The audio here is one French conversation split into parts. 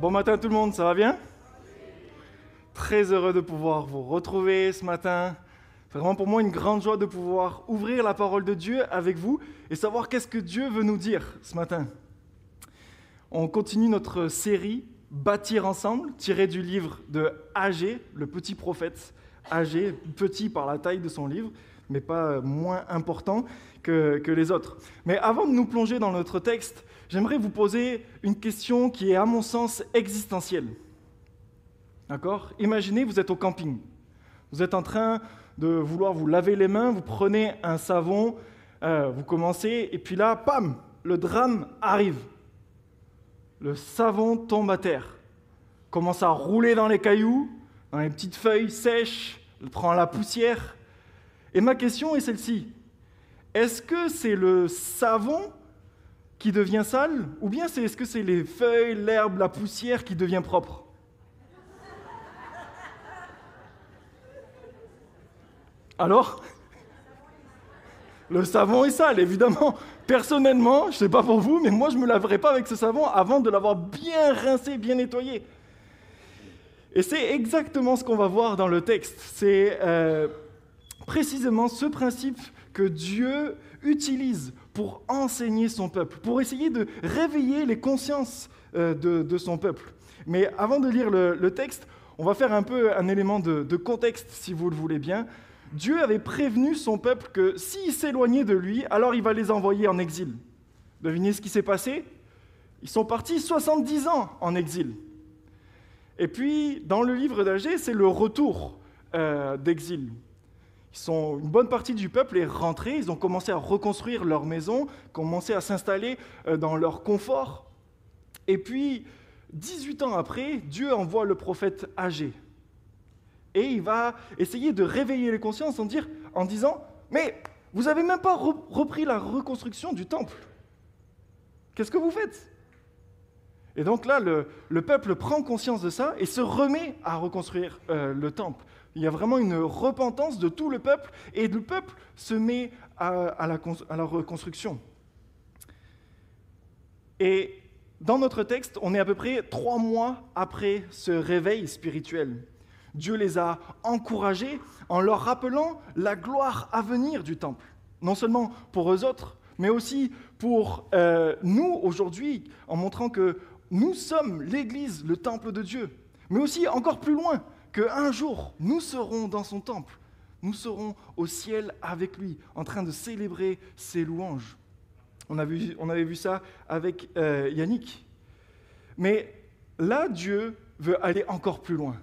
Bon matin tout le monde, ça va bien? Très heureux de pouvoir vous retrouver ce matin. C'est vraiment pour moi une grande joie de pouvoir ouvrir la parole de Dieu avec vous et savoir qu'est-ce que Dieu veut nous dire ce matin. On continue notre série « Bâtir ensemble » tirée du livre de Agé, le petit prophète. Agé, petit par la taille de son livre, mais pas moins important que les autres. Mais avant de nous plonger dans notre texte, j'aimerais vous poser une question qui est, à mon sens, existentielle. D'accord ? Imaginez, vous êtes au camping. Vous êtes en train de vouloir vous laver les mains, vous prenez un savon, vous commencez, et puis là, pam, le drame arrive. Le savon tombe à terre, commence à rouler dans les cailloux, dans les petites feuilles sèches, il prend la poussière. Et ma question est celle-ci. Est-ce que c'est le savon qui devient sale, ou bien est-ce que c'est les feuilles, l'herbe, la poussière qui devient propre? Alors, le savon est sale, évidemment. Personnellement, je ne sais pas pour vous, mais moi, je ne me laverai pas avec ce savon avant de l'avoir bien rincé, bien nettoyé. Et c'est exactement ce qu'on va voir dans le texte. C'est précisément ce principe que Dieu utilise pour enseigner son peuple, pour essayer de réveiller les consciences de son peuple. Mais avant de lire le texte, on va faire un peu un élément de contexte, si vous le voulez bien. Dieu avait prévenu son peuple que s'ils s'éloignaient de lui, alors il va les envoyer en exil. Devinez ce qui s'est passé? Ils sont partis 70 ans en exil. Et puis, dans le livre d'Agé, c'est le retour d'exil. Une bonne partie du peuple est rentrée, ils ont commencé à reconstruire leur maison, commencé à s'installer dans leur confort. Et puis, 18 ans après, Dieu envoie le prophète Agé. Et il va essayer de réveiller les consciences en disant « Mais vous n'avez même pas repris la reconstruction du temple. Qu'est-ce que vous faites ?» Et donc là, le peuple prend conscience de ça et se remet à reconstruire le temple. Il y a vraiment une repentance de tout le peuple et le peuple se met à la reconstruction. Et dans notre texte, on est à peu près 3 mois après ce réveil spirituel. Dieu les a encouragés en leur rappelant la gloire à venir du temple. Non seulement pour eux autres, mais aussi pour nous aujourd'hui, en montrant que nous sommes l'Église, le temple de Dieu. Mais aussi encore plus loin, qu'un jour, nous serons dans son temple. Nous serons au ciel avec lui, en train de célébrer ses louanges. On avait vu ça avec Yannick. Mais là, Dieu veut aller encore plus loin.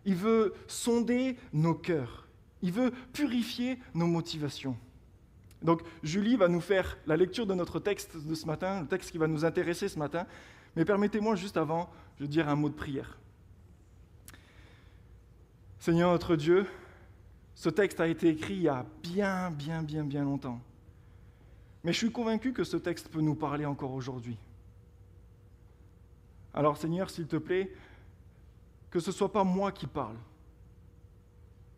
Il veut sonder nos cœurs. Il veut purifier nos motivations. Donc, Julie va nous faire la lecture de notre texte de ce matin, le texte qui va nous intéresser ce matin. Mais permettez-moi juste avant de dire un mot de prière. Seigneur notre Dieu, ce texte a été écrit il y a bien longtemps. Mais je suis convaincu que ce texte peut nous parler encore aujourd'hui. Alors Seigneur, s'il te plaît, que ce ne soit pas moi qui parle,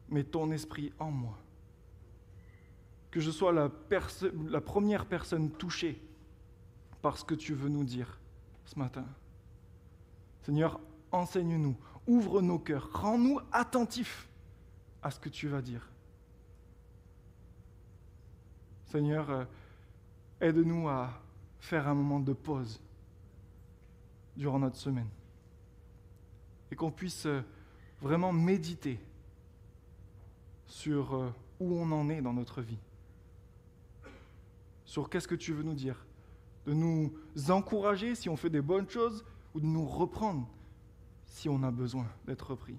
mais ton esprit en moi. Que je sois la première personne touchée par ce que tu veux nous dire ce matin. Seigneur, enseigne-nous, ouvre nos cœurs, rends-nous attentifs à ce que tu vas dire. Seigneur, aide-nous à faire un moment de pause durant notre semaine et qu'on puisse vraiment méditer sur où on en est dans notre vie, sur qu'est-ce que tu veux nous dire, de nous encourager si on fait des bonnes choses ou de nous reprendre si on a besoin d'être repris.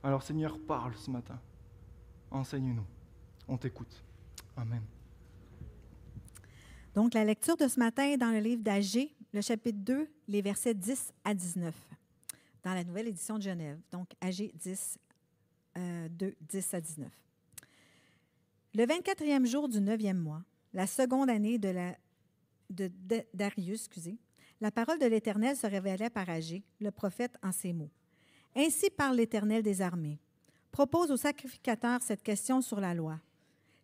Alors Seigneur, parle ce matin, enseigne-nous, on t'écoute. Amen. Donc, la lecture de ce matin est dans le livre d'Agé, le chapitre 2, les versets 10 à 19, dans la nouvelle édition de Genève. Donc, Agé 10, 2, 10 à 19. Le 24e jour du 9e mois, la seconde année de Darius, la parole de l'Éternel se révélait par Agé, le prophète, en ces mots. « Ainsi parle l'Éternel des armées. Propose au sacrificateur cette question sur la loi.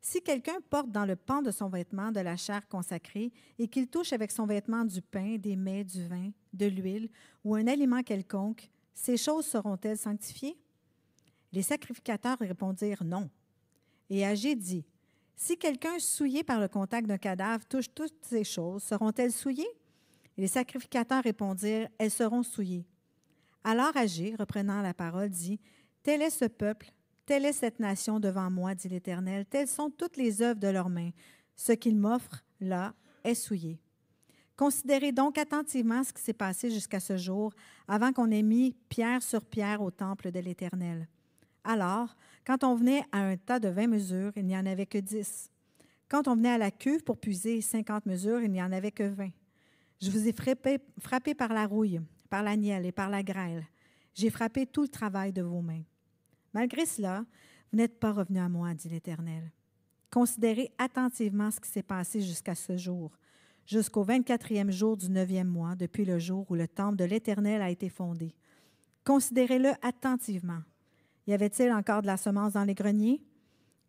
Si quelqu'un porte dans le pan de son vêtement de la chair consacrée et qu'il touche avec son vêtement du pain, des mets, du vin, de l'huile ou un aliment quelconque, ces choses seront-elles sanctifiées? Les sacrificateurs répondirent non. Et Agé dit, si quelqu'un souillé par le contact d'un cadavre touche toutes ces choses, seront-elles souillées? Et les sacrificateurs répondirent, elles seront souillées. Alors Agé, reprenant la parole, dit, tel est ce peuple, telle est cette nation devant moi, dit l'Éternel, telles sont toutes les œuvres de leurs mains. Ce qu'ils m'offrent, là, est souillé. Considérez donc attentivement ce qui s'est passé jusqu'à ce jour, avant qu'on ait mis pierre sur pierre au temple de l'Éternel. Alors, quand on venait à un tas de 20 mesures, il n'y en avait que 10. Quand on venait à la cuve pour puiser 50 mesures, il n'y en avait que 20. Je vous ai frappé par la rouille, par la nielle et par la grêle. J'ai frappé tout le travail de vos mains. Malgré cela, vous n'êtes pas revenus à moi, dit l'Éternel. Considérez attentivement ce qui s'est passé jusqu'à ce jour, jusqu'au 24e jour du 9e mois, depuis le jour où le temple de l'Éternel a été fondé. Considérez-le attentivement. Y avait-il encore de la semence dans les greniers?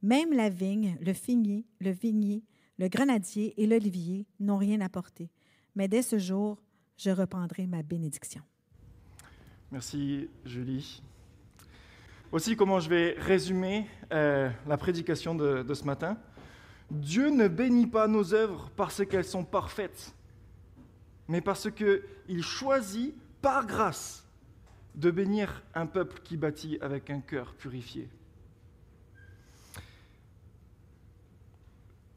Même la vigne, le figuier, le grenadier et l'olivier n'ont rien apporté. Mais dès ce jour, je reprendrai ma bénédiction. Merci, Julie. Aussi, comment je vais résumer la prédication de ce matin. Dieu ne bénit pas nos œuvres parce qu'elles sont parfaites, mais parce qu'il choisit par grâce de bénir un peuple qui bâtit avec un cœur purifié.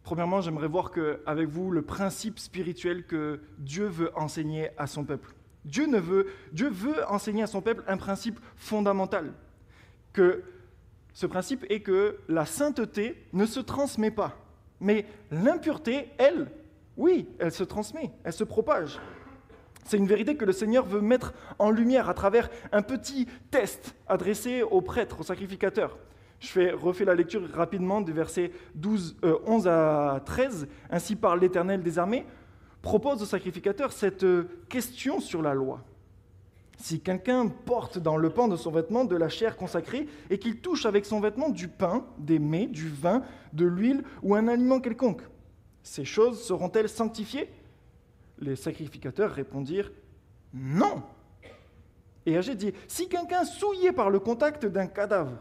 Premièrement, j'aimerais voir avec vous le principe spirituel que Dieu veut enseigner à son peuple. Dieu veut enseigner à son peuple un principe fondamental. Que ce principe est que la sainteté ne se transmet pas. Mais l'impureté, elle, oui, elle se transmet, elle se propage. C'est une vérité que le Seigneur veut mettre en lumière à travers un petit test adressé aux prêtres, aux sacrificateurs. Je refais la lecture rapidement des versets 11 à 13. « Ainsi parle l'Éternel des armées » propose aux sacrificateurs cette question sur la loi. Si quelqu'un porte dans le pan de son vêtement de la chair consacrée et qu'il touche avec son vêtement du pain, des mets, du vin, de l'huile ou un aliment quelconque, ces choses seront-elles sanctifiées? Les sacrificateurs répondirent « Non ». Et Agé dit « Si quelqu'un souillé par le contact d'un cadavre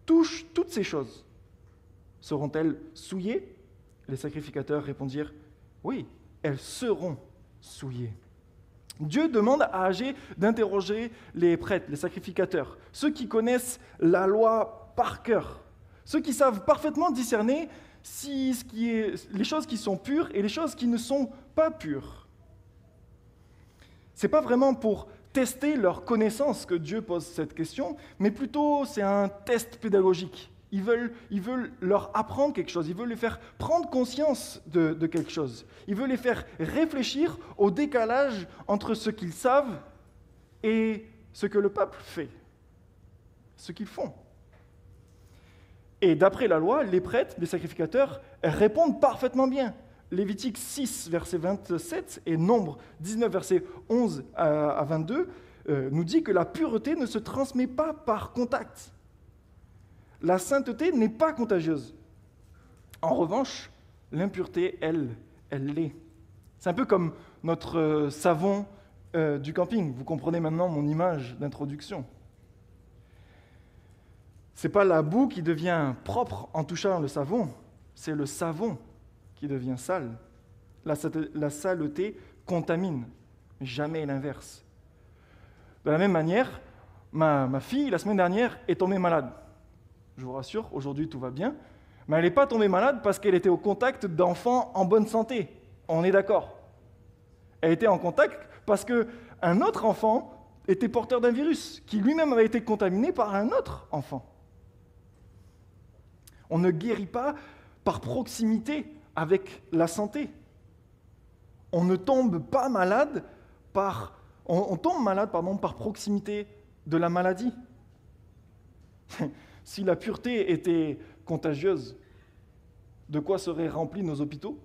touche toutes ces choses, seront-elles souillées ?» Les sacrificateurs répondirent « Oui, elles seront souillées ». Dieu demande à Agé d'interroger les prêtres, les sacrificateurs, ceux qui connaissent la loi par cœur, ceux qui savent parfaitement discerner les choses qui sont pures et les choses qui ne sont pas pures. Ce n'est pas vraiment pour tester leur connaissance que Dieu pose cette question, mais plutôt c'est un test pédagogique. Ils veulent leur apprendre quelque chose, ils veulent les faire prendre conscience de quelque chose. Ils veulent les faire réfléchir au décalage entre ce qu'ils savent et ce que le peuple fait, ce qu'ils font. Et d'après la loi, les prêtres, les sacrificateurs répondent parfaitement bien. Lévitique 6, verset 27 et Nombre 19, verset 11 à 22 nous dit que la pureté ne se transmet pas par contact. La sainteté n'est pas contagieuse. En revanche, l'impureté, elle l'est. C'est un peu comme notre savon du camping. Vous comprenez maintenant mon image d'introduction. Ce n'est pas la boue qui devient propre en touchant le savon, c'est le savon qui devient sale. La saleté contamine, jamais l'inverse. De la même manière, ma fille, la semaine dernière, est tombée malade. Je vous rassure, aujourd'hui tout va bien, mais elle n'est pas tombée malade parce qu'elle était au contact d'enfants en bonne santé. On est d'accord. Elle était en contact parce qu'un autre enfant était porteur d'un virus qui lui-même avait été contaminé par un autre enfant. On ne guérit pas par proximité avec la santé. On ne tombe pas malade on tombe malade par proximité de la maladie. Si la pureté était contagieuse, de quoi seraient remplis nos hôpitaux?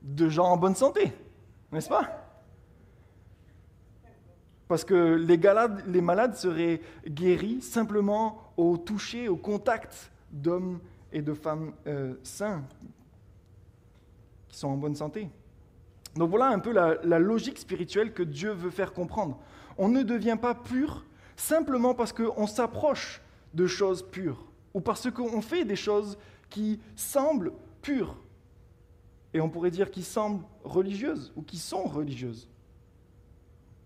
De gens en bonne santé, n'est-ce pas? Parce que les malades seraient guéris simplement au toucher, au contact d'hommes et de femmes saints, qui sont en bonne santé. Donc voilà un peu la logique spirituelle que Dieu veut faire comprendre. On ne devient pas pur simplement parce qu'on s'approche de choses pures ou parce qu'on fait des choses qui semblent pures. Et on pourrait dire qui semblent religieuses ou qui sont religieuses.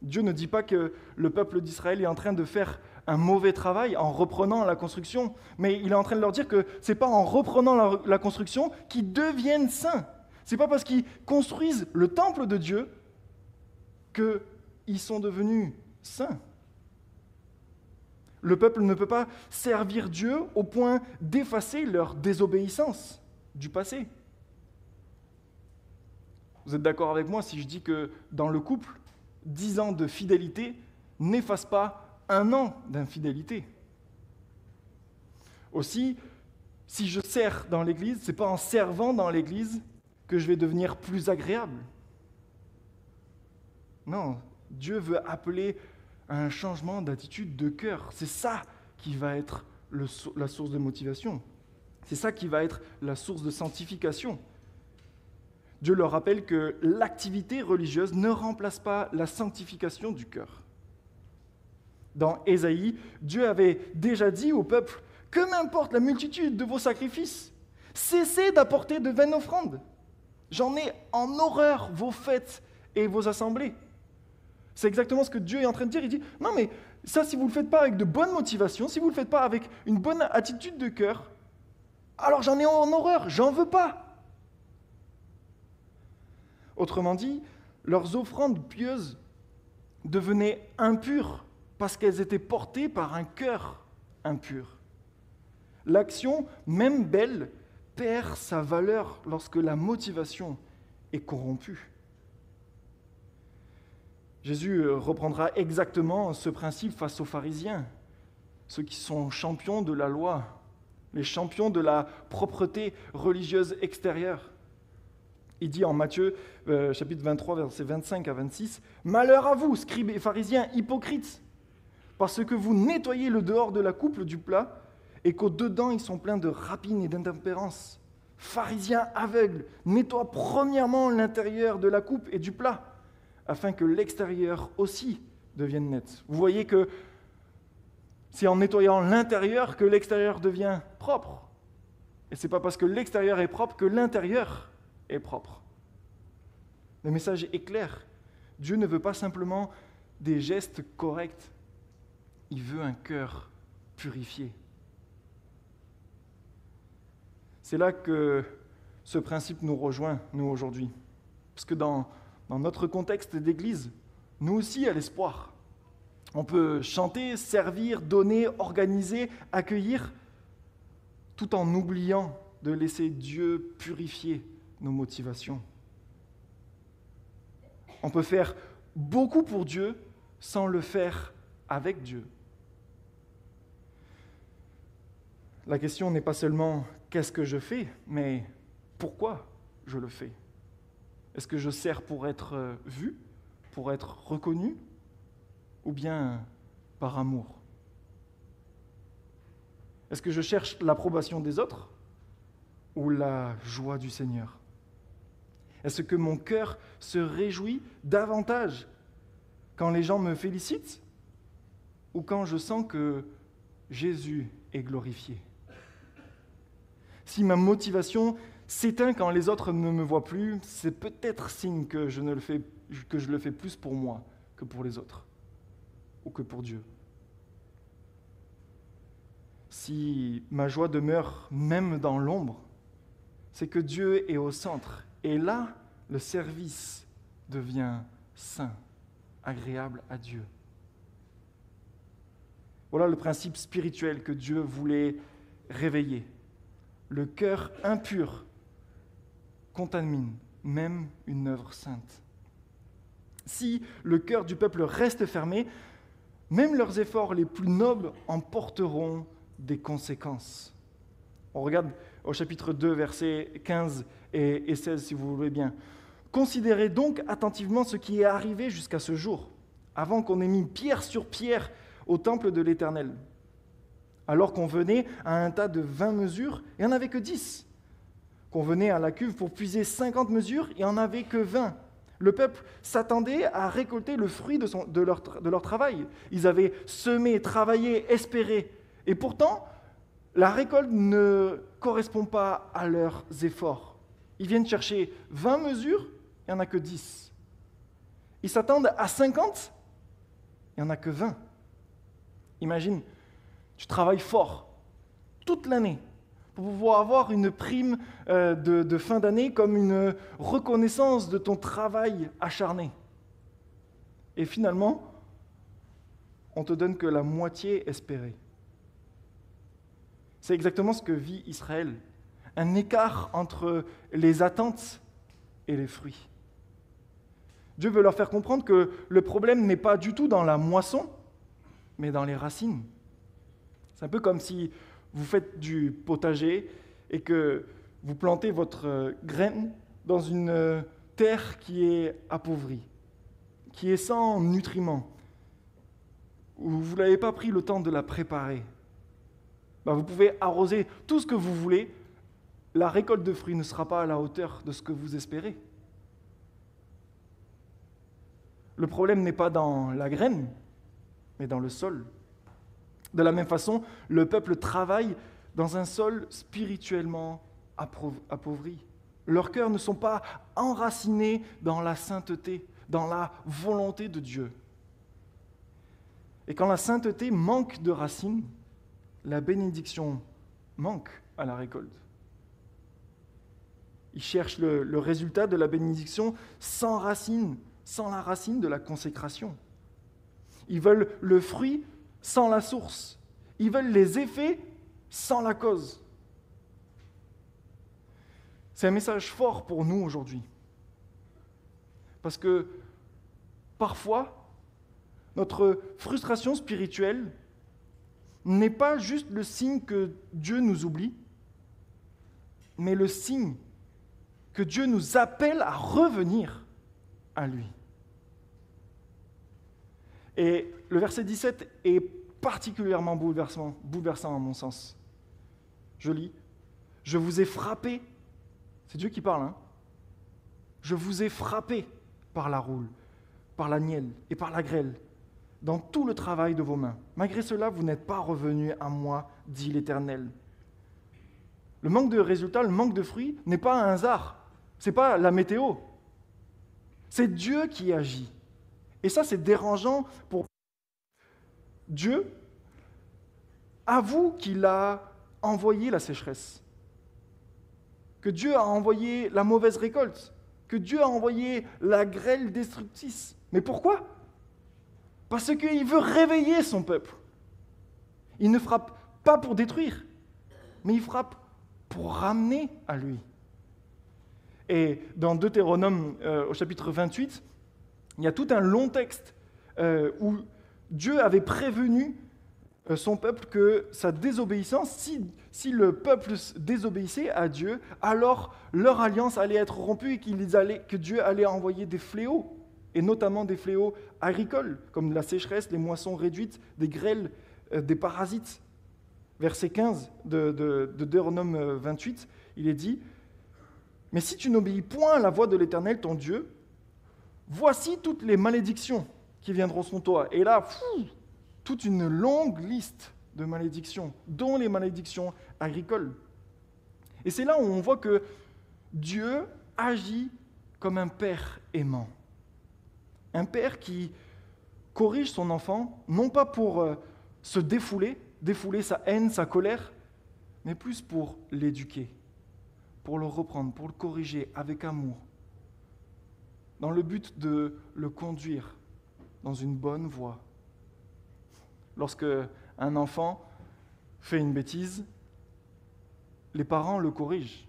Dieu ne dit pas que le peuple d'Israël est en train de faire un mauvais travail en reprenant la construction, mais il est en train de leur dire que ce n'est pas en reprenant la construction qu'ils deviennent saints. Ce n'est pas parce qu'ils construisent le temple de Dieu qu'ils sont devenus saints. Le peuple ne peut pas servir Dieu au point d'effacer leur désobéissance du passé. Vous êtes d'accord avec moi si je dis que dans le couple, 10 ans de fidélité n'effacent pas 1 an d'infidélité. Aussi, si je sers dans l'Église, ce n'est pas en servant dans l'Église que je vais devenir plus agréable. Non, Dieu veut appeler à un changement d'attitude de cœur. C'est ça qui va être la source de motivation. C'est ça qui va être la source de sanctification. Dieu leur rappelle que l'activité religieuse ne remplace pas la sanctification du cœur. Dans Ésaïe, Dieu avait déjà dit au peuple « Que m'importe la multitude de vos sacrifices, cessez d'apporter de vaines offrandes. J'en ai en horreur vos fêtes et vos assemblées. » C'est exactement ce que Dieu est en train de dire. Il dit « Non mais ça, si vous ne le faites pas avec de bonnes motivations, si vous ne le faites pas avec une bonne attitude de cœur, alors j'en ai en horreur, j'en veux pas. » Autrement dit, leurs offrandes pieuses devenaient impures parce qu'elles étaient portées par un cœur impur. L'action, même belle, perd sa valeur lorsque la motivation est corrompue. Jésus reprendra exactement ce principe face aux pharisiens, ceux qui sont champions de la loi, les champions de la propreté religieuse extérieure. Il dit en Matthieu, chapitre 23, versets 25 à 26, « Malheur à vous, scribes et pharisiens hypocrites, parce que vous nettoyez le dehors de la coupe du plat, et qu'au-dedans ils sont pleins de rapines et d'intempérance. Pharisiens aveugles, nettoie premièrement l'intérieur de la coupe et du plat, afin que l'extérieur aussi devienne net. » Vous voyez que c'est en nettoyant l'intérieur que l'extérieur devient propre. Et ce n'est pas parce que l'extérieur est propre que l'intérieur est propre. Le message est clair. Dieu ne veut pas simplement des gestes corrects. Il veut un cœur purifié. C'est là que ce principe nous rejoint, nous, aujourd'hui. Parce que dans notre contexte d'église, nous aussi, à l'espoir, on peut chanter, servir, donner, organiser, accueillir, tout en oubliant de laisser Dieu purifier nos motivations. On peut faire beaucoup pour Dieu sans le faire avec Dieu. La question n'est pas seulement « qu'est-ce que je fais ?», mais « pourquoi je le fais ?» Est-ce que je sers pour être vu, pour être reconnu, ou bien par amour ? Est-ce que je cherche l'approbation des autres ou la joie du Seigneur ? Est-ce que mon cœur se réjouit davantage quand les gens me félicitent ou quand je sens que Jésus est glorifié ? Si ma motivation s'éteint quand les autres ne me voient plus, c'est peut-être signe que je le fais plus pour moi que pour les autres ou que pour Dieu. Si ma joie demeure même dans l'ombre, c'est que Dieu est au centre. Et là, le service devient saint, agréable à Dieu. Voilà le principe spirituel que Dieu voulait réveiller. Le cœur impur contamine même une œuvre sainte. Si le cœur du peuple reste fermé, même leurs efforts les plus nobles en porteront des conséquences. On regarde au chapitre 2, versets 15 et 16, si vous voulez bien. « Considérez donc attentivement ce qui est arrivé jusqu'à ce jour, avant qu'on ait mis pierre sur pierre au temple de l'Éternel. Alors qu'on venait à un tas de 20 mesures, il n'y en avait que 10. Qu'on venait à la cuve pour puiser 50 mesures, il n'y en avait que 20. Le peuple s'attendait à récolter le fruit de leur travail. Ils avaient semé, travaillé, espéré. Et pourtant, la récolte ne correspond pas à leurs efforts. Ils viennent chercher 20 mesures, il n'y en a que 10. Ils s'attendent à 50, il n'y en a que 20. Imagine, tu travailles fort toute l'année pour pouvoir avoir une prime de fin d'année comme une reconnaissance de ton travail acharné. Et finalement, on te donne que la moitié espérée. C'est exactement ce que vit Israël. Un écart entre les attentes et les fruits. Dieu veut leur faire comprendre que le problème n'est pas du tout dans la moisson, mais dans les racines. C'est un peu comme si vous faites du potager et que vous plantez votre graine dans une terre qui est appauvrie, qui est sans nutriments, où vous n'avez pas pris le temps de la préparer. Vous pouvez arroser tout ce que vous voulez, la récolte de fruits ne sera pas à la hauteur de ce que vous espérez. Le problème n'est pas dans la graine, mais dans le sol. De la même façon, le peuple travaille dans un sol spirituellement appauvri. Leurs cœurs ne sont pas enracinés dans la sainteté, dans la volonté de Dieu. Et quand la sainteté manque de racines, la bénédiction manque à la récolte. Ils cherchent le résultat de la bénédiction sans la racine de la consécration. Ils veulent le fruit sans la source. Ils veulent les effets sans la cause. C'est un message fort pour nous aujourd'hui. Parce que parfois, notre frustration spirituelle n'est pas juste le signe que Dieu nous oublie, mais le signe que Dieu nous appelle à revenir à lui. Et le verset 17 est particulièrement bouleversant à mon sens. Je lis, « Je vous ai frappé », c'est Dieu qui parle, « Je vous ai frappé par la roule, par la nielle et par la grêle, dans tout le travail de vos mains. Malgré cela, vous n'êtes pas revenus à moi, dit l'Éternel. » Le manque de résultats, le manque de fruits n'est pas un hasard, ce n'est pas la météo. C'est Dieu qui agit. Et ça, c'est dérangeant pour Dieu. Avoue qu'il a envoyé la sécheresse, que Dieu a envoyé la mauvaise récolte, que Dieu a envoyé la grêle destructrice. Mais pourquoi ? Parce qu'il veut réveiller son peuple. Il ne frappe pas pour détruire, mais il frappe pour ramener à lui. Et dans Deutéronome, au chapitre 28, il y a tout un long texte où Dieu avait prévenu son peuple que sa désobéissance, si le peuple désobéissait à Dieu, alors leur alliance allait être rompue et que Dieu allait envoyer des fléaux, et notamment des fléaux agricoles, comme la sécheresse, les moissons réduites, des grêles, des parasites. Verset 15 de Deutéronome 28, il est dit « Mais si tu n'obéis point à la voix de l'Éternel, ton Dieu, voici toutes les malédictions qui viendront sur toi. » Et là, toute une longue liste de malédictions, dont les malédictions agricoles. Et c'est là où on voit que Dieu agit comme un père aimant. Un père qui corrige son enfant, non pas pour se défouler sa haine, sa colère, mais plus pour l'éduquer, pour le reprendre, pour le corriger avec amour, dans le but de le conduire dans une bonne voie. Lorsque un enfant fait une bêtise, les parents le corrigent.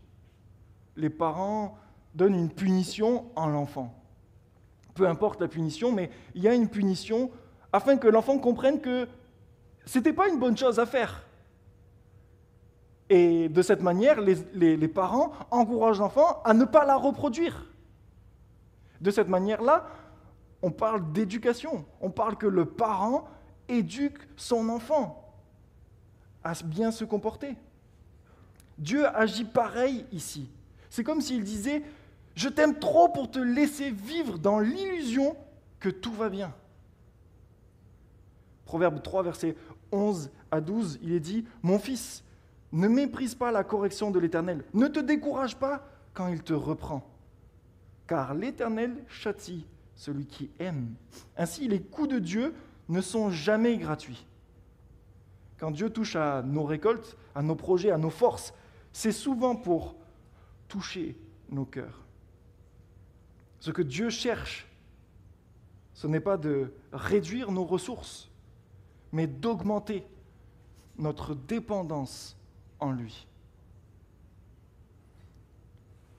Les parents donnent une punition à l'enfant. Peu importe la punition, mais il y a une punition afin que l'enfant comprenne que ce n'était pas une bonne chose à faire. Et de cette manière, les parents encouragent l'enfant à ne pas la reproduire. De cette manière-là, on parle d'éducation. On parle que le parent éduque son enfant à bien se comporter. Dieu agit pareil ici. C'est comme s'il disait « Je t'aime trop pour te laisser vivre dans l'illusion que tout va bien. » Proverbe 3, versets 11 à 12, il est dit « Mon fils, ne méprise pas la correction de l'Éternel. Ne te décourage pas quand il te reprend. Car l'Éternel châtie celui qui aime. Ainsi, les coups de Dieu ne sont jamais gratuits. » Quand Dieu touche à nos récoltes, à nos projets, à nos forces, c'est souvent pour toucher nos cœurs. Ce que Dieu cherche, ce n'est pas de réduire nos ressources, mais d'augmenter notre dépendance en lui.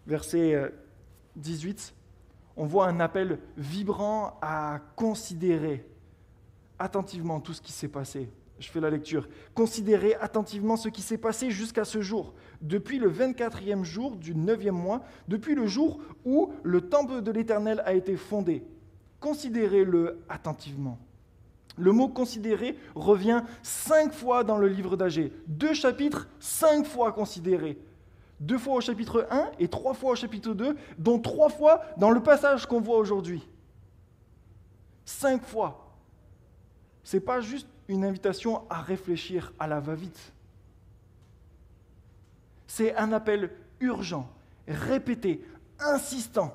Verset 18, on voit un appel vibrant à considérer attentivement tout ce qui s'est passé. Je fais la lecture. Considérez attentivement ce qui s'est passé jusqu'à ce jour, depuis le 24e jour du 9e mois, depuis le jour où le temple de l'Éternel a été fondé. Considérez-le attentivement. Le mot « considérer » revient 5 fois dans le livre d'Agée. 2 chapitres, 5 fois considérés. 2 fois au chapitre 1 et 3 fois au chapitre 2, dont 3 fois dans le passage qu'on voit aujourd'hui. 5 fois. Ce n'est pas juste une invitation à réfléchir à la va-vite. C'est un appel urgent, répété, insistant.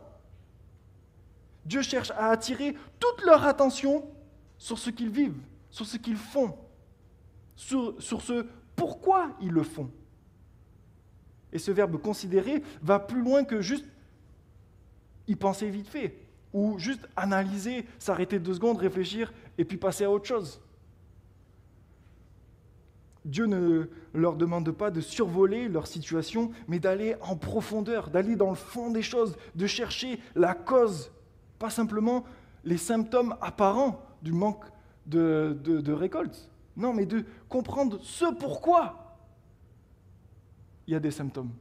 Dieu cherche à attirer toute leur attention sur ce qu'ils vivent, sur ce qu'ils font, sur ce pourquoi ils le font. Et ce verbe « considérer » va plus loin que juste y penser vite fait, ou juste analyser, s'arrêter 2 secondes, réfléchir, et puis passer à autre chose. Dieu ne leur demande pas de survoler leur situation, mais d'aller en profondeur, d'aller dans le fond des choses, de chercher la cause, pas simplement les symptômes apparents du manque de récolte. Non, mais de comprendre ce pourquoi il y a des symptômes.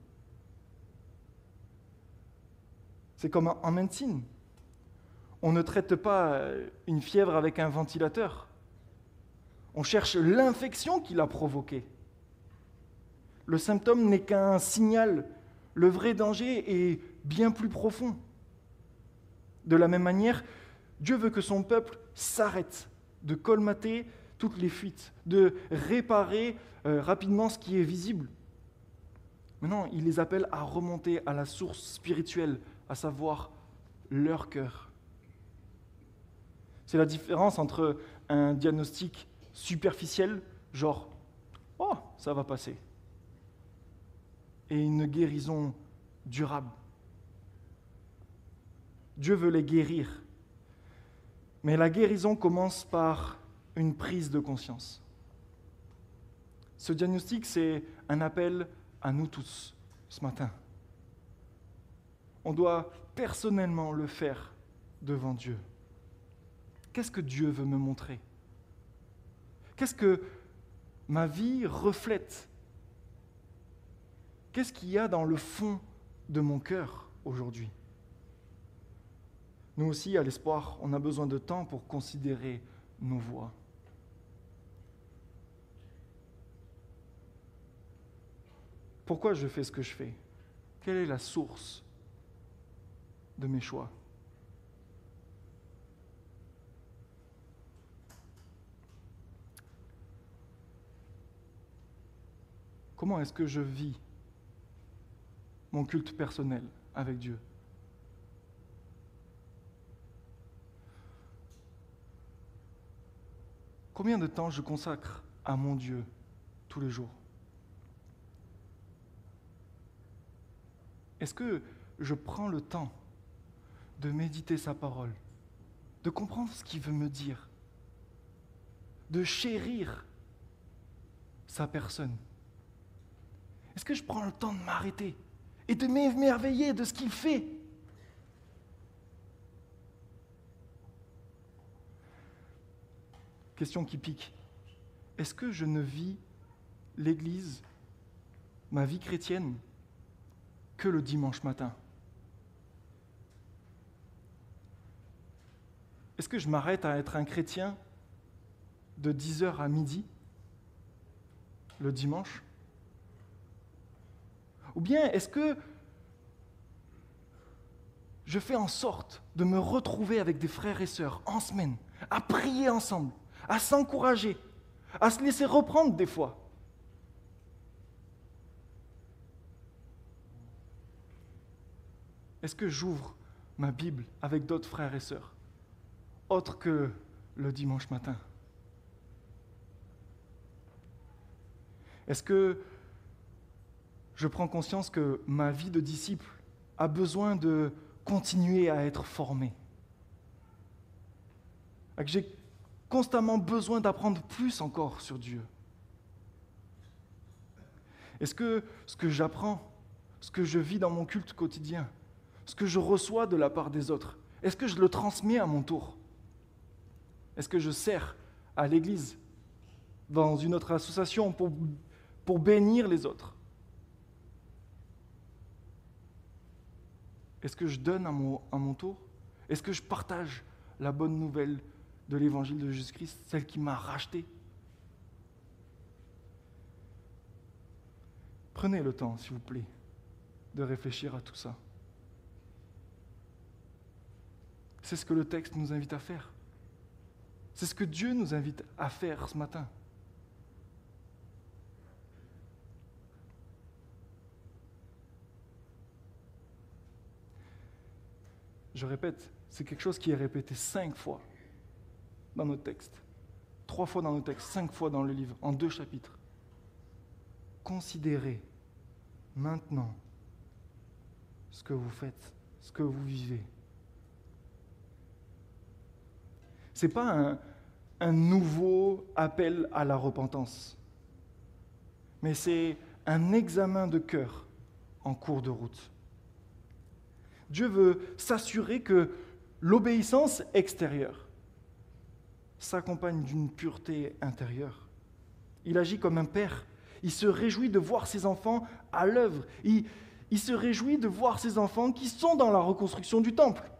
C'est comme en médecine. On ne traite pas une fièvre avec un ventilateur. On cherche l'infection qui l'a provoquée. Le symptôme n'est qu'un signal. Le vrai danger est bien plus profond. De la même manière, Dieu veut que son peuple s'arrête de colmater toutes les fuites, de réparer rapidement ce qui est visible. Mais non, il les appelle à remonter à la source spirituelle, à savoir leur cœur. C'est la différence entre un diagnostic superficiel, genre « oh, ça va passer », et une guérison durable. Dieu veut les guérir, mais la guérison commence par une prise de conscience. Ce diagnostic, c'est un appel à nous tous ce matin. On doit personnellement le faire devant Dieu. Qu'est-ce que Dieu veut me montrer ? Qu'est-ce que ma vie reflète ? Qu'est-ce qu'il y a dans le fond de mon cœur aujourd'hui ? Nous aussi, à l'Espoir, on a besoin de temps pour considérer nos voies. Pourquoi je fais ce que je fais ? Quelle est la source de mes choix ? Comment est-ce que je vis mon culte personnel avec Dieu ? Combien de temps je consacre à mon Dieu tous les jours ? Est-ce que je prends le temps de méditer sa parole, de comprendre ce qu'il veut me dire, de chérir sa personne ? Est-ce que je prends le temps de m'arrêter et de m'émerveiller de ce qu'il fait ? Question qui pique. Est-ce que je ne vis l'Église, ma vie chrétienne, que le dimanche matin ? Est-ce que je m'arrête à être un chrétien de 10h à midi ? le dimanche? Ou bien est-ce que je fais en sorte de me retrouver avec des frères et sœurs en semaine, à prier ensemble, à s'encourager, à se laisser reprendre des fois? Est-ce que j'ouvre ma Bible avec d'autres frères et sœurs, autres que le dimanche matin? Est-ce que je prends conscience que ma vie de disciple a besoin de continuer à être formée? Que j'ai constamment besoin d'apprendre plus encore sur Dieu? Est-ce que ce que j'apprends, ce que je vis dans mon culte quotidien, ce que je reçois de la part des autres, est-ce que je le transmets à mon tour? Est-ce que je sers à l'Église, dans une autre association, pour bénir les autres? Est-ce que je donne à mon tour? Est-ce que je partage la bonne nouvelle de l'Évangile de Jésus-Christ, celle qui m'a racheté? Prenez le temps, s'il vous plaît, de réfléchir à tout ça. C'est ce que le texte nous invite à faire. C'est ce que Dieu nous invite à faire ce matin. Je répète, c'est quelque chose qui est répété 5 fois dans notre texte, 3 fois dans notre texte, 5 fois dans le livre, en 2 chapitres. Considérez maintenant ce que vous faites, ce que vous vivez. Ce n'est pas un nouveau appel à la repentance, mais c'est un examen de cœur en cours de route. Dieu veut s'assurer que l'obéissance extérieure s'accompagne d'une pureté intérieure. Il agit comme un père. Il se réjouit de voir ses enfants à l'œuvre. Il se réjouit de voir ses enfants qui sont dans la reconstruction du temple.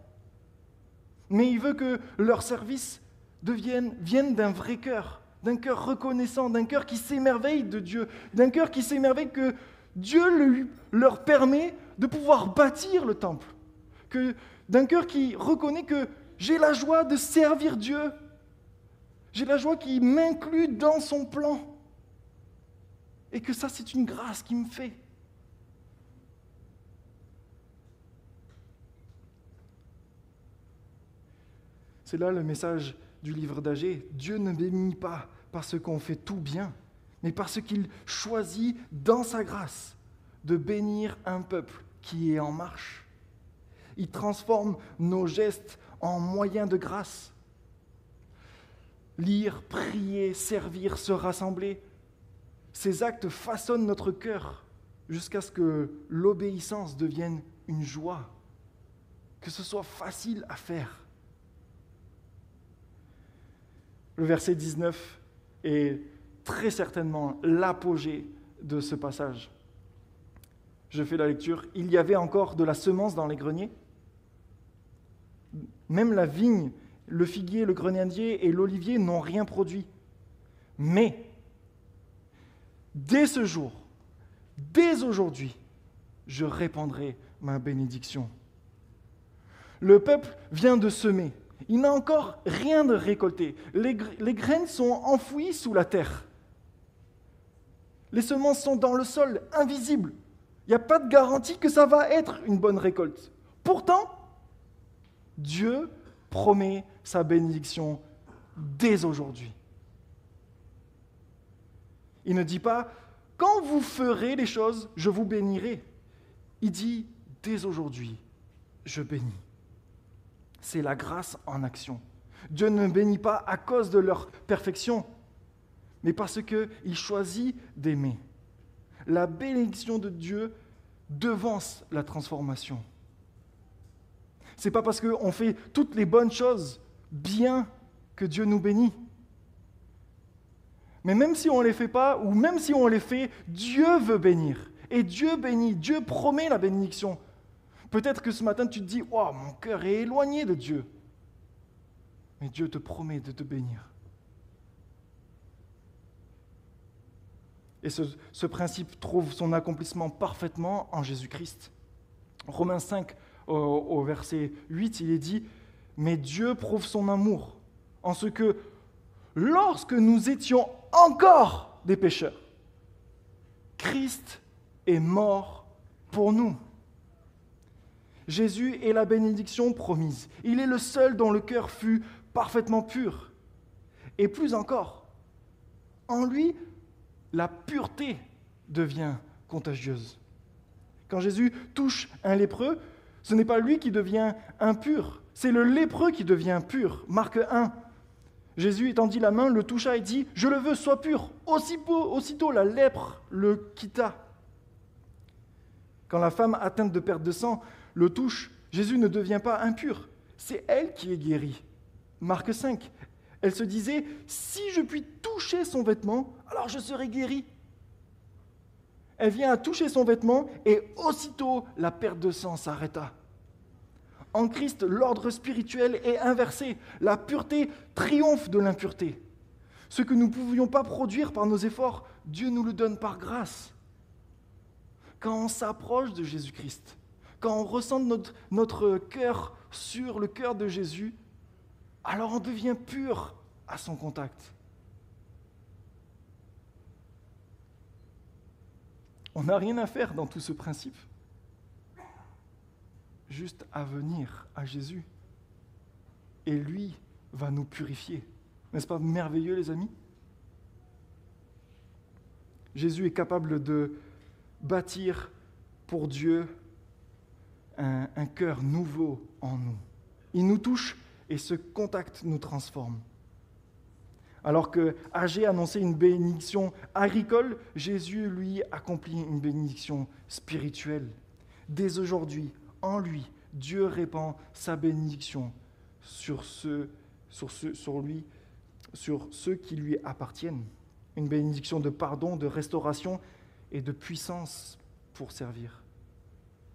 Mais il veut que leur service vienne d'un vrai cœur, d'un cœur reconnaissant, d'un cœur qui s'émerveille de Dieu, d'un cœur qui s'émerveille que Dieu leur permet de pouvoir bâtir le temple, d'un cœur qui reconnaît que j'ai la joie de servir Dieu, j'ai la joie qui m'inclut dans son plan, et que ça c'est une grâce qu'il me fait. C'est là le message du livre d'Agée. Dieu ne bénit pas parce qu'on fait tout bien, mais parce qu'il choisit dans sa grâce de bénir un peuple qui est en marche. Il transforme nos gestes en moyens de grâce. Lire, prier, servir, se rassembler, ces actes façonnent notre cœur jusqu'à ce que l'obéissance devienne une joie, que ce soit facile à faire. Le verset 19 est très certainement l'apogée de ce passage. Je fais la lecture. Il y avait encore de la semence dans les greniers. Même la vigne, le figuier, le grenadier et l'olivier n'ont rien produit. Mais, dès ce jour, dès aujourd'hui, je répandrai ma bénédiction. Le peuple vient de semer. Il n'a encore rien de récolté. Les graines sont enfouies sous la terre. Les semences sont dans le sol, invisibles. Il n'y a pas de garantie que ça va être une bonne récolte. Pourtant, Dieu promet sa bénédiction dès aujourd'hui. Il ne dit pas « quand vous ferez les choses, je vous bénirai ». Il dit « dès aujourd'hui, je bénis ». C'est la grâce en action. Dieu ne bénit pas à cause de leur perfection, mais parce qu'il choisit d'aimer. La bénédiction de Dieu devance la transformation. Ce n'est pas parce qu'on fait toutes les bonnes choses bien que Dieu nous bénit. Mais même si on ne les fait pas, ou même si on les fait, Dieu veut bénir. Et Dieu bénit, Dieu promet la bénédiction. Peut-être que ce matin, tu te dis « Oh, mon cœur est éloigné de Dieu ». Mais Dieu te promet de te bénir. Et ce principe trouve son accomplissement parfaitement en Jésus-Christ. Romains 5, au verset 8, il est dit « Mais Dieu prouve son amour en ce que, lorsque nous étions encore des pécheurs, Christ est mort pour nous. » Jésus est la bénédiction promise. Il est le seul dont le cœur fut parfaitement pur. Et plus encore, en lui, la pureté devient contagieuse. Quand Jésus touche un lépreux, ce n'est pas lui qui devient impur, c'est le lépreux qui devient pur. Marc 1, Jésus étendit la main, le toucha et dit « Je le veux, sois pur ». Aussitôt, la lèpre le quitta. Quand la femme atteinte de perte de sang le touche, Jésus ne devient pas impur, c'est elle qui est guérie. Marc 5, elle se disait « Si je puis toucher son vêtement, alors je serai guérie ». Elle vient à toucher son vêtement et aussitôt la perte de sang s'arrêta. En Christ, l'ordre spirituel est inversé. La pureté triomphe de l'impureté. Ce que nous ne pouvions pas produire par nos efforts, Dieu nous le donne par grâce. Quand on s'approche de Jésus-Christ, quand on ressent notre cœur sur le cœur de Jésus, alors on devient pur à son contact. On n'a rien à faire dans tout ce principe, juste à venir à Jésus. Et lui va nous purifier. N'est-ce pas merveilleux, les amis? Jésus est capable de bâtir pour Dieu un cœur nouveau en nous. Il nous touche et ce contact nous transforme. Alors que Agé annonçait une bénédiction agricole, Jésus, lui, accomplit une bénédiction spirituelle. Dès aujourd'hui, en lui, Dieu répand sa bénédiction sur ceux qui lui appartiennent. Une bénédiction de pardon, de restauration et de puissance pour servir.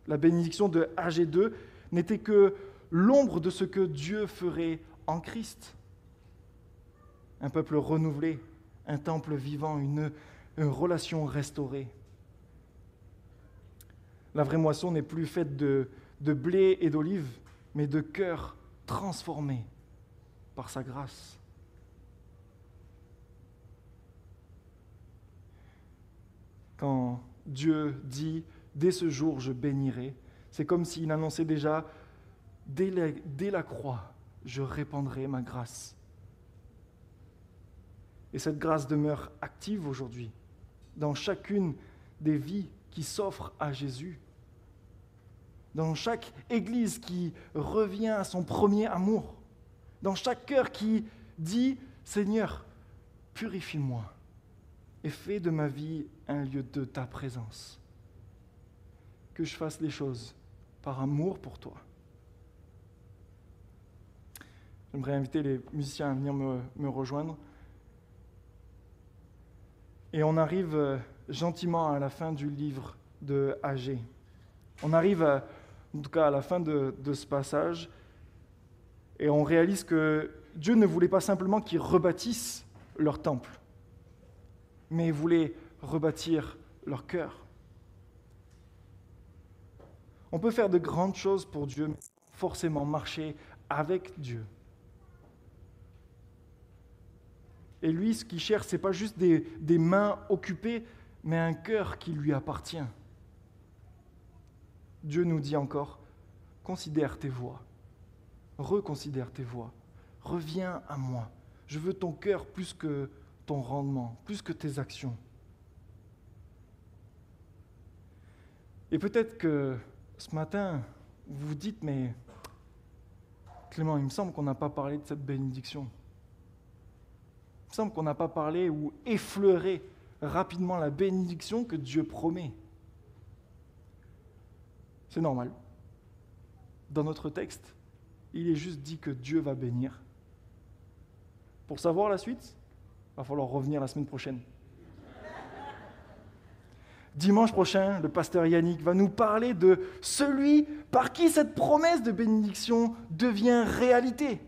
La bénédiction de Agé 2 n'était que l'ombre de ce que Dieu ferait en Christ. Un peuple renouvelé, un temple vivant, une relation restaurée. La vraie moisson n'est plus faite de blé et d'olives, mais de cœurs transformés par sa grâce. Quand Dieu dit « Dès ce jour, je bénirai », c'est comme s'il annonçait déjà « Dès la croix, je répandrai ma grâce ». Et cette grâce demeure active aujourd'hui, dans chacune des vies qui s'offrent à Jésus, dans chaque église qui revient à son premier amour, dans chaque cœur qui dit « Seigneur, purifie-moi et fais de ma vie un lieu de ta présence. Que je fasse les choses par amour pour toi. » J'aimerais inviter les musiciens à venir me rejoindre. Et on arrive gentiment à la fin du livre de Agé. On arrive, en tout cas, à la fin de ce passage, et on réalise que Dieu ne voulait pas simplement qu'ils rebâtissent leur temple, mais il voulait rebâtir leur cœur. On peut faire de grandes choses pour Dieu, mais forcément marcher avec Dieu. Et lui, ce qu'il cherche, ce n'est pas juste des mains occupées, mais un cœur qui lui appartient. Dieu nous dit encore, considère tes voies, reconsidère tes voies, reviens à moi. Je veux ton cœur plus que ton rendement, plus que tes actions. Et peut-être que ce matin, vous vous dites, mais Clément, il me semble qu'on n'a pas parlé de cette bénédiction. Il me semble qu'on n'a pas parlé ou effleuré rapidement la bénédiction que Dieu promet. C'est normal. Dans notre texte, il est juste dit que Dieu va bénir. Pour savoir la suite, il va falloir revenir la semaine prochaine. Dimanche prochain, le pasteur Yannick va nous parler de celui par qui cette promesse de bénédiction devient réalité.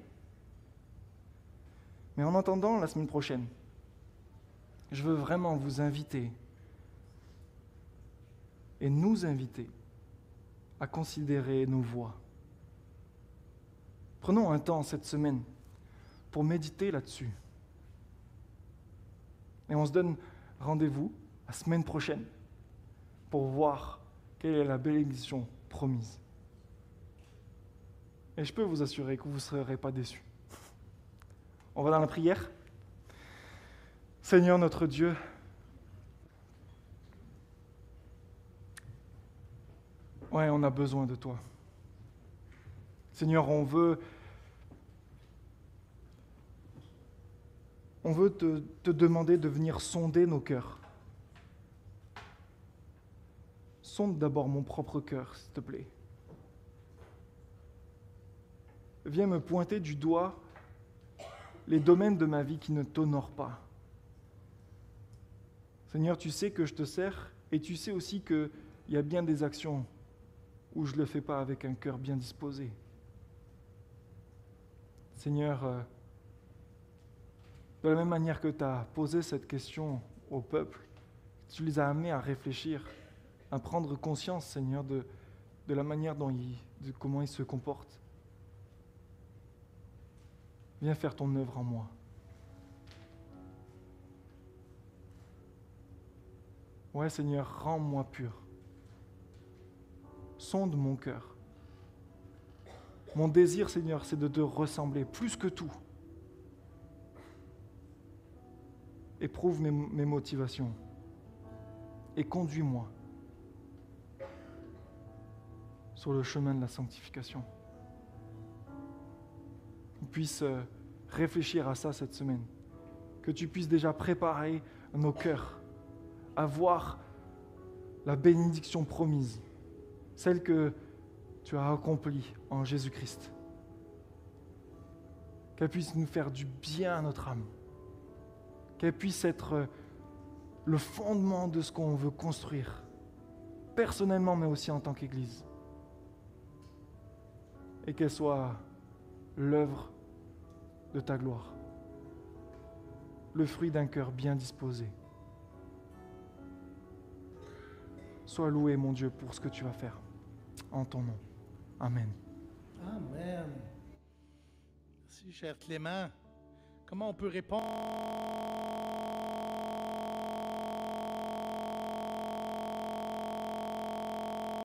Mais en attendant, la semaine prochaine, je veux vraiment vous inviter et nous inviter à considérer nos voies. Prenons un temps cette semaine pour méditer là-dessus. Et on se donne rendez-vous la semaine prochaine pour voir quelle est la bénédiction promise. Et je peux vous assurer que vous ne serez pas déçus. On va dans la prière. Seigneur notre Dieu, ouais, on a besoin de toi. Seigneur, on veut te demander de venir sonder nos cœurs. Sonde d'abord mon propre cœur, s'il te plaît. Viens me pointer du doigt les domaines de ma vie qui ne t'honorent pas. Seigneur, tu sais que je te sers et tu sais aussi qu'il y a bien des actions où je ne le fais pas avec un cœur bien disposé. Seigneur, de la même manière que tu as posé cette question au peuple, tu les as amenés à réfléchir, à prendre conscience, Seigneur, de la manière de comment ils se comportent. Viens faire ton œuvre en moi. Ouais, Seigneur, rends-moi pur. Sonde mon cœur. Mon désir, Seigneur, c'est de te ressembler plus que tout. Éprouve mes motivations et conduis-moi sur le chemin de la sanctification. Qu'on puisse réfléchir à ça cette semaine. Que tu puisses déjà préparer nos cœurs à voir la bénédiction promise, celle que tu as accomplie en Jésus-Christ. Qu'elle puisse nous faire du bien à notre âme. Qu'elle puisse être le fondement de ce qu'on veut construire, personnellement, mais aussi en tant qu'Église. Et qu'elle soit l'œuvre de ta gloire, le fruit d'un cœur bien disposé. Sois loué, mon Dieu, pour ce que tu vas faire. En ton nom. Amen. Amen. Merci, cher Clément. Comment on peut répondre?